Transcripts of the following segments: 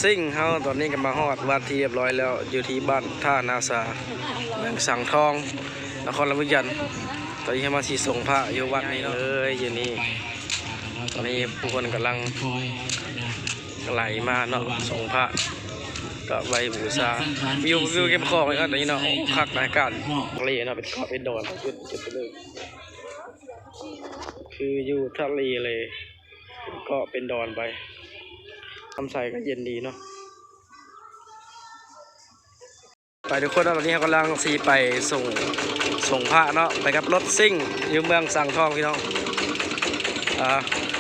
ซิ่งเฮาตอนนี้ก็มาฮอดวัดที่เรียบร้อยแล้วอยู่ที่บ้านท่านาซาเมืองสังทองนครลำพูนตอนนี้มาสีส่งพระอยู่วัดนี้เลยอยู่นี่ตอนนี้ผู้คนกำลังไหลมาเนาะส่งพระก็ไว้บูชาวิวเก็บของเลยครับตอนนี้เนาะคักรายการทะเลเนาะเป็นเกาะเป็นดอนจุดไปเลยคืออยู่ทะเลเลยก็เป็นดอนไปทำใส่ก็เย็นดีเนาะไปทุกคนตอนนี้กำลังซีไปส่งพระเนาะไปกับรถซิ่งอยู่เมืองสังทองพี่น้อง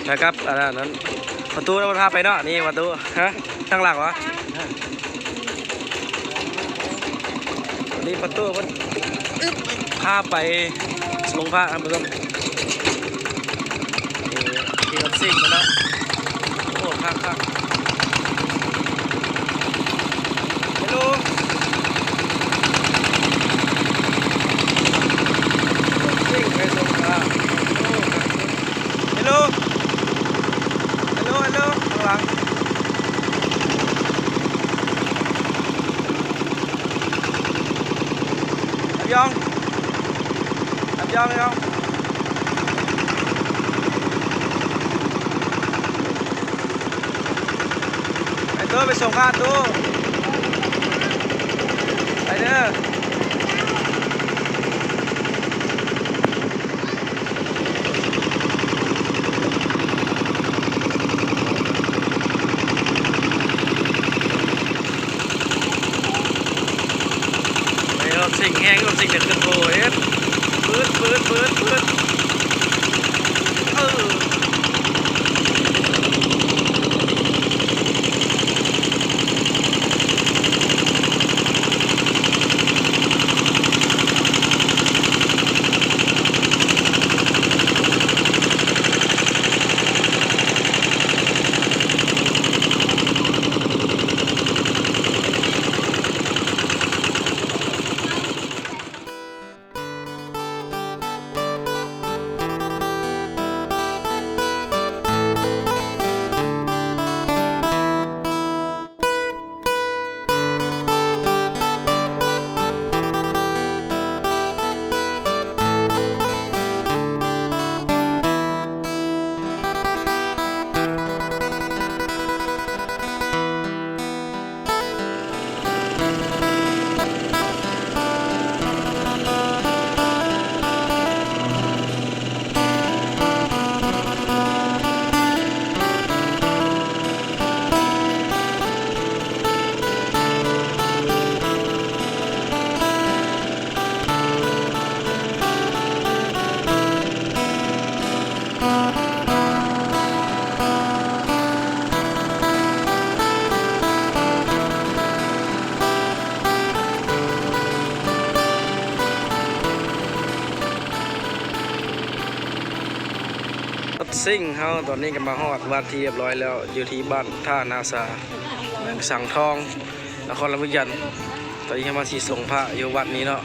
นะครับนั้นประตูเราพาไปเนาะนี่ประตูฮะข้างหลังวะนี่ประตูมันพาไปส่งพระครับทุกคนที่รถซิ่งมาแล้วโอ้ข้างฮัลโหลซิ่งไปส่งพระฮัลโหลข้างหลังลำยองไอ้ตัวไปส่งพระตัวไปเด้อสิ่งแห้งกับสิ่งเด็ดขึ้นโผล่ปืดซิ่งเฮาตอนนี้ก็มาฮอดวัดที่เรียบร้อยแล้วอยู่ที่บ้านท่านาซาเมืองสังทองนครลำพูนตอนนี้มาสีส่งพระอยู่วัดนี้เนาะ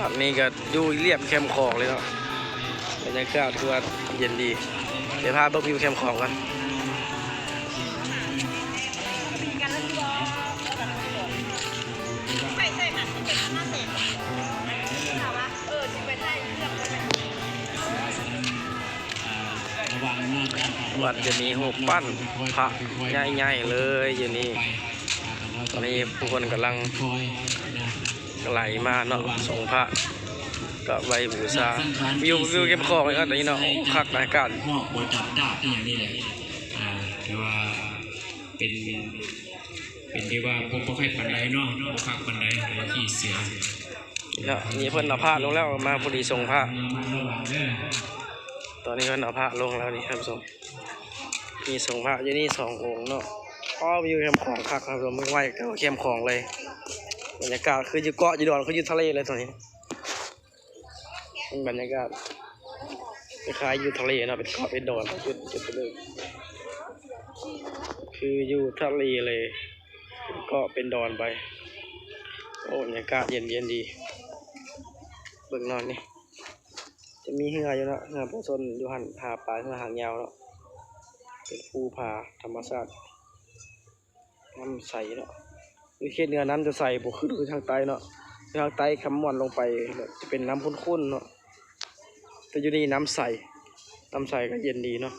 วัดนี้ก็อยู่เรียบแคมป์คลองเลยเนาะบรรยากาศคือว่าเย็นดีเดี๋ยวพาเบิกวิวแคมป์คลองกันวัดจะมีหูปปั้นพระใหญ่ๆเลยอยู่นี่ตอนนี้ผู้คนกำลังไหลมาเนาะส่งพระก็ไว้บูชาวิวเก็บของเลยครับตอนนี้เนาะคักรายการบริจาคดาบอย่างนี้เลยคือว่าเป็นที่ว่าพวกให้ปันไดเนาะคักปันไดที่เสียแล้วนี่เพิ่นเอาผ้าลงแล้วมาพอดีส่งผ้าตอนนี้เพิ่นเอาผ้าลงแล้วนี่ครับผู้ชมมีส่งพระอยู่นี่2 องค์เนาะวิวแคมป์ของคักครับผมไม่ไหวก็แคมป์ของเลยบรรยากาศคืออยู่เกาะอยู่ดอนคืออยู่ทะเลเลยตอนนี้บรรยากาศคล้ายๆอยู่ทะเลเนาะเป็นเกาะเป็นดอนจุดไปเลยคืออยู่ทะเลเลยก็เป็นดอนไปโอ้บรรยากาศเย็นดีเบิ่งนอนนี่จะมีเหืออยู่นะเหือปลาชนอยู่หันหาปลาเหือหางยาวเนาะเป็นภูผาธรรมชาติ น้ำใสเนาะคือเขตเหนือน้ำจะใสบ่คือทางใต้เนาะทางใต้คำม่วนลงไปจะเป็นน้ำข้นๆเนาะแต่อยู่นี่น้ำใสก็เย็นดีเนาะ